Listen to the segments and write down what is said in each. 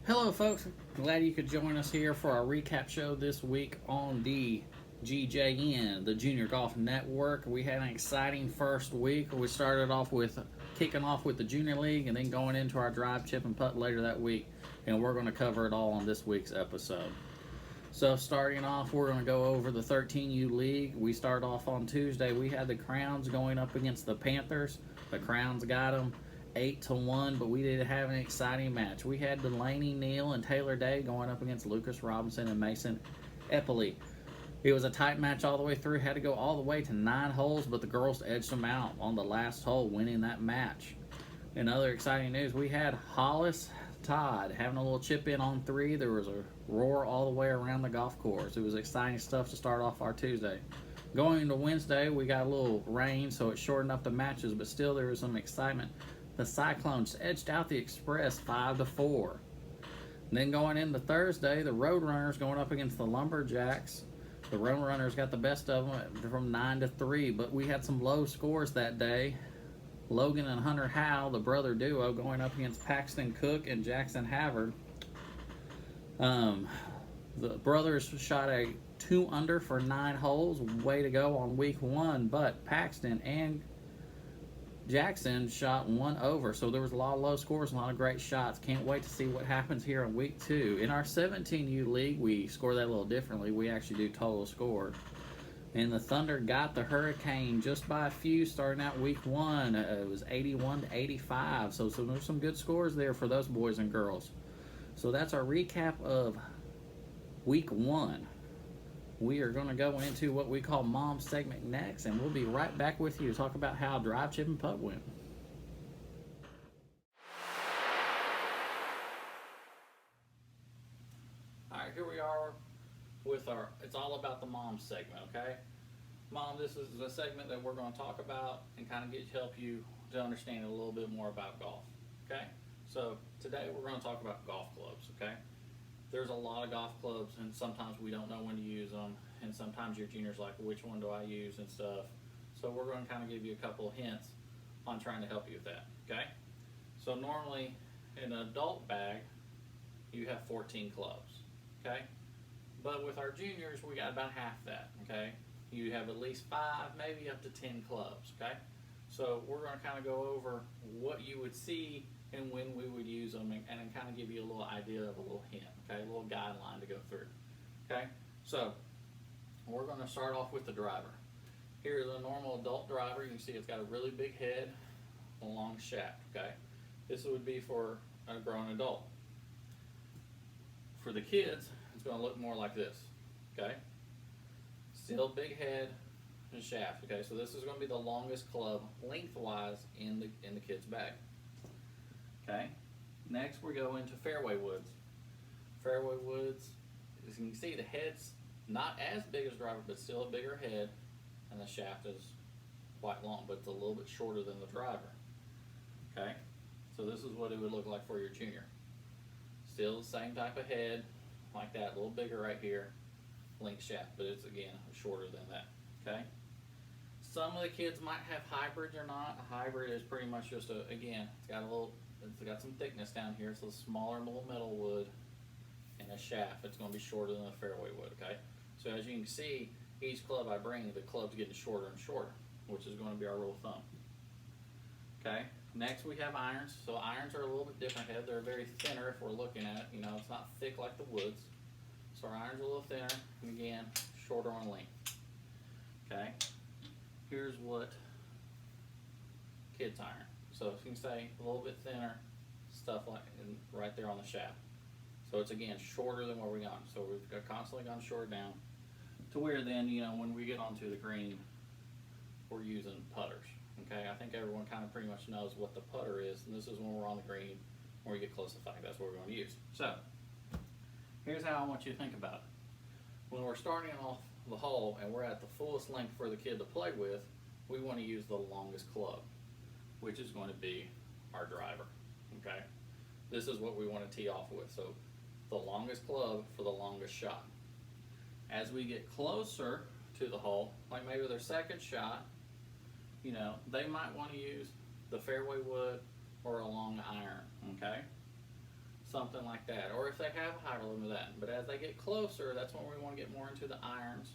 Hello, folks. Glad you could join us here for our recap show this week on the GJN, the Junior Golf Network. We had an exciting first week. We started off with kicking off with the Junior League and then going into our drive, chip, and putt later that week. And we're going to cover it all on this week's episode. So, starting off, we're going to go over the 13U League. We start off on Tuesday. We had the Crowns going up against the Panthers. The Crowns got them 8-1, but we did have an exciting match. We had Delaney Neal and Taylor Day going up against Lucas Robinson and Mason Eppley. It was a tight match all the way through. Had to go all the way to 9 holes, but the girls edged them out on the last hole, winning that match. In other exciting news, we had Hollis Todd having a little chip in on 3. There was a roar all the way around the golf course. It was exciting stuff to start off our Tuesday. Going into Wednesday, we got a little rain, so it shortened up the matches, but still there was some excitement. The Cyclones edged out the Express 5-4. Then going into Thursday, the Roadrunners going up against the Lumberjacks. The Roadrunners got the best of them from 9-3, but we had some low scores that day. Logan and Hunter Howe, the brother duo, going up against Paxton Cook and Jackson Havard. The brothers shot a 2 under for 9 holes. Way to go on week 1, but Paxton and Jackson shot 1 over, so there was a lot of low scores, a lot of great shots. Can't wait to see what happens here in week 2. In our 17U league, we score that a little differently. We actually do total score. And the Thunder got the Hurricane just by a few starting out week 1. It was 81-85, so there's some good scores there for those boys and girls. So that's our recap of week 1. We are going to go into what we call Mom's segment next, and we'll be right back with you to talk about how drive, chip, and putt went. All right, here we are with our It's All About the Mom segment, okay? Mom, this is a segment that we're going to talk about and kind of help you to understand a little bit more about golf, okay? So today we're going to talk about golf clubs, okay? There's a lot of golf clubs, and sometimes we don't know when to use them, and sometimes your junior's like, which one do I use and stuff. So we're going to kind of give you a couple of hints on trying to help you with that, okay? So normally in an adult bag, you have 14 clubs, okay? But with our juniors, we got about half that, okay? You have at least 5, maybe up to 10 clubs, okay? So we're going to kind of go over what you would see and when we would use them, and kind of give you a little idea of a little hint, okay? A little guideline to go through, okay? So we're going to start off with the driver. Here's a normal adult driver. You can see it's got a really big head, a long shaft, okay? This would be for a grown adult. For the kids, it's going to look more like this, okay? Still big head and shaft, okay? So this is going to be the longest club lengthwise in the kid's bag, okay? Next, we go into fairway woods. Fairway woods, as you can see, the head's not as big as driver, but still a bigger head, and the shaft is quite long, but it's a little bit shorter than the driver, okay? So this is what it would look like for your junior. Still the same type of head, like that, a little bigger right here, length shaft, but it's again shorter than that, okay? Some of the kids might have hybrids or not. A hybrid is pretty much just it's got some thickness down here, so smaller little metal wood and a shaft. It's going to be shorter than the fairway wood, okay? So as you can see, each club I bring, the club's getting shorter and shorter, which is going to be our rule of thumb, okay? Next we have irons. So irons are a little bit different head. They're very thinner if we're looking at it. You know, it's not thick like the woods. So our irons are a little thinner, and again, shorter on length. Okay? Here's what kids iron. So you can say a little bit thinner, stuff like right there on the shaft. So it's again shorter than where we gone. So we've constantly gone short down to where then, you know, when we get onto the green, we're using putters. Okay, I think everyone kind of pretty much knows what the putter is, and this is when we're on the green, when we get close to 5, that's what we're going to use. So, here's how I want you to think about it. When we're starting off the hole and we're at the fullest length for the kid to play with, we want to use the longest club, which is going to be our driver, okay? This is what we want to tee off with, so the longest club for the longest shot. As we get closer to the hole, like maybe their second shot, you know, they might want to use the fairway wood or a long iron, okay? something like that, or if they have a higher limit of that. But as they get closer, that's when we want to get more into the irons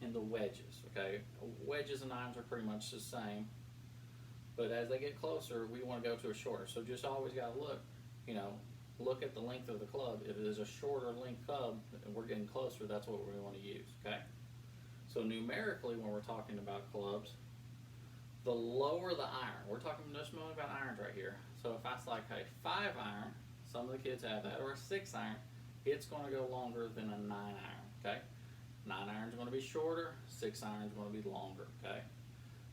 and the wedges. Okay, wedges and irons are pretty much the same, but as they get closer, we want to go to a shorter. So just always got to look, look at the length of the club. If it is a shorter length club and we're getting closer, that's what we want to use. Okay, so numerically, when we're talking about clubs, the lower the iron, we're talking just about irons right here. So if I like a 5 iron, some of the kids have that, or a 6 iron, it's going to go longer than a 9 iron. Okay, 9 iron is going to be shorter, 6 iron is going to be longer. Okay,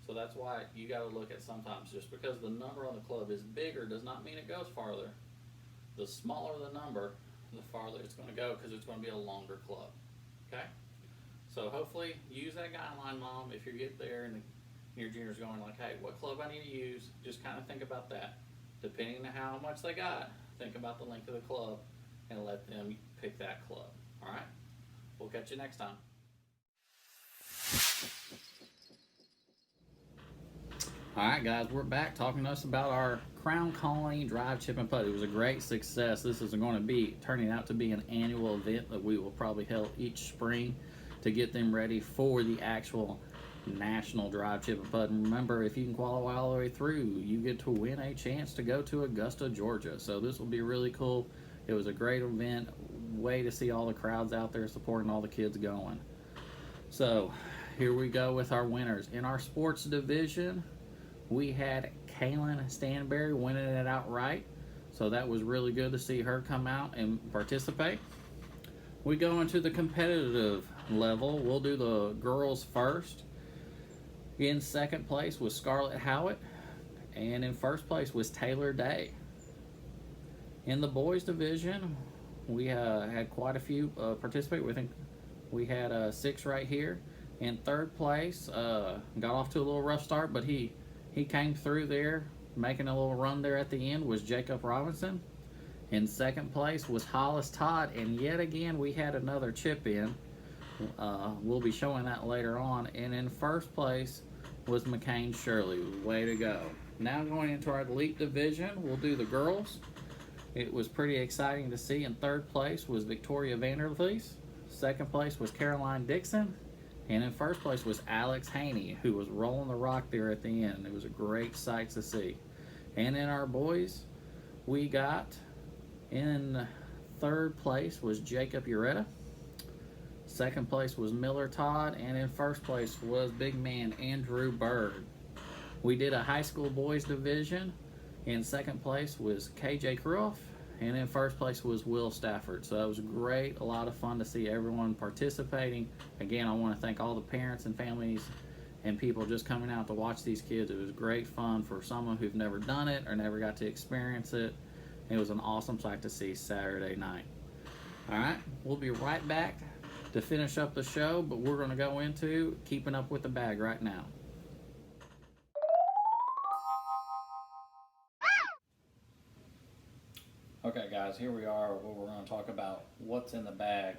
so that's why you got to look at sometimes, just because the number on the club is bigger does not mean it goes farther. The smaller the number, the farther it's going to go, because it's going to be a longer club. Okay, so hopefully use that guideline, Mom. If you get there and your junior's going like, hey, what club I need to use, just kind of think about that. Depending on how much they got, think about the length of the club and let them pick that club. All right, we'll catch you next time. All right, guys, we're back talking to us about our Crown Colony Drive Chip and Putt. It was a great success. This is going to be turning out to be an annual event that we will probably hold each spring to get them ready for the actual National Drive Chip and Putt. And remember, if you can qualify all the way through, you get to win a chance to go to Augusta, Georgia. So this will be really cool. It was a great event. Way to see all the crowds out there supporting all the kids going. So here we go with our winners. In our sports division, we had Kaylin Stanberry winning it outright. So that was really good to see her come out and participate. We go into the competitive level. We'll do the girls first. In second place was Scarlett Howitt, and in first place was Taylor Day. In the boys division, we had quite a few participate. We had 6 right here. In third place, got off to a little rough start, but he came through there, making a little run there at the end, was Jacob Robinson. In second place was Hollis Todd, and yet again we had another chip in. We'll be showing that later on. And in first place was McCain Shirley. Way to go. Now going into our elite division, we'll do the girls. It was pretty exciting to see. In third place was Victoria Vandervlies. Second place was Caroline Dixon. And in first place was Alex Haney, who was rolling the rock there at the end. It was a great sight to see. And in our boys, we got in third place was Jacob Ureta. Second place was Miller Todd, and in first place was big man Andrew Bird. We did a high school boys division. In second place was KJ Kruoff, and in first place was Will Stafford. So it was great, a lot of fun to see everyone participating. Again, I want to thank all the parents and families and people just coming out to watch these kids. It was great fun for someone who've never done it or never got to experience it. It was an awesome sight to see Saturday night. All right, we'll be right back to finish up the show, but we're going to go into keeping up with the bag right now. Okay guys, here we are where we're going to talk about what's in the bag.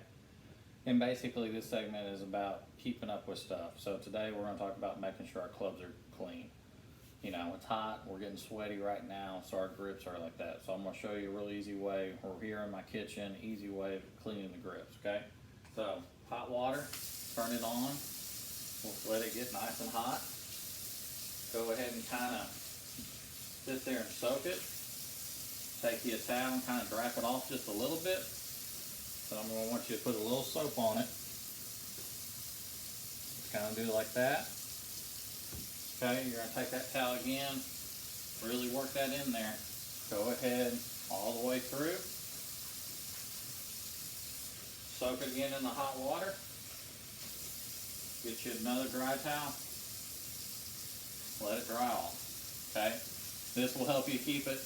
And basically this segment is about keeping up with stuff. So today we're going to talk about making sure our clubs are clean. You know, it's hot, we're getting sweaty right now, so our grips are like that. So I'm going to show you a real easy way. We're here in my kitchen, easy way of cleaning the grips, okay? So, hot water, turn it on. We'll let it get nice and hot. Go ahead and kind of sit there and soak it. Take you a towel and kind of dry it off just a little bit. So I'm going to want you to put a little soap on it. Just kind of do it like that. Okay, you're going to take that towel again, really work that in there. Go ahead all the way through. Soak it again in the hot water. Get you another dry towel. Let it dry off. Okay, this will help you keep it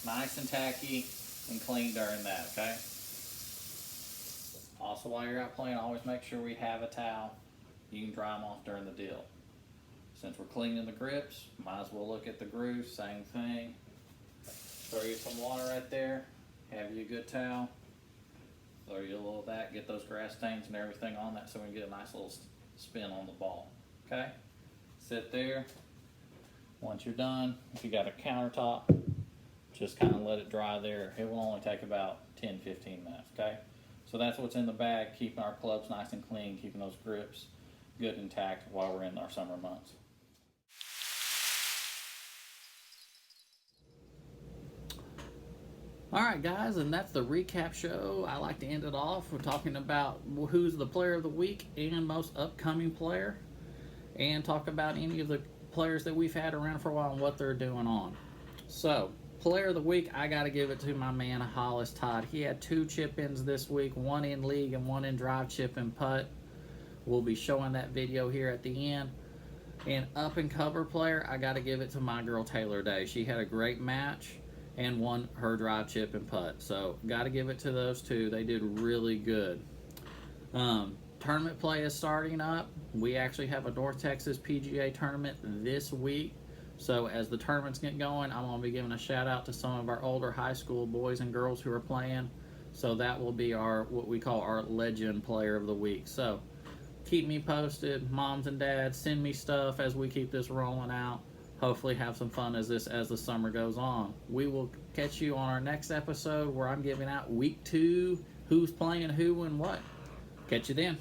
nice and tacky and clean during that, okay? Also, while you're out playing, always make sure we have a towel. You can dry them off during the deal. Since we're cleaning the grips, might as well look at the grooves, same thing. Throw you some water right there, have you a good towel. Throw you a little of that, get those grass stains and everything on that so we can get a nice little spin on the ball, okay? Sit there. Once you're done, if you got a countertop, Just kind of let it dry there. It will only take about 10-15 minutes, okay? So that's what's in the bag, keeping our clubs nice and clean, keeping those grips good and intact while we're in our summer months. Alright guys, and that's the recap show. I like to end it off with talking about who's the player of the week and most upcoming player, and talk about any of the players that we've had around for a while and what they're doing on. So, player of the week, I got to give it to my man Hollis Todd. He had 2 chip-ins this week, 1 in league and 1 in drive, chip, and putt. We'll be showing that video here at the end. And up and cover player, I got to give it to my girl Taylor Day. She had a great match and won her drive, chip, and putt. So, got to give it to those 2. They did really good. Tournament play is starting up. We actually have a North Texas PGA tournament this week. So as the tournaments get going, I'm going to be giving a shout out to some of our older high school boys and girls who are playing. So that will be our, what we call our legend player of the week. So keep me posted. Moms and dads, send me stuff as we keep this rolling out. Hopefully have some fun as the summer goes on. We will catch you on our next episode where I'm giving out week 2, who's playing who and what. Catch you then.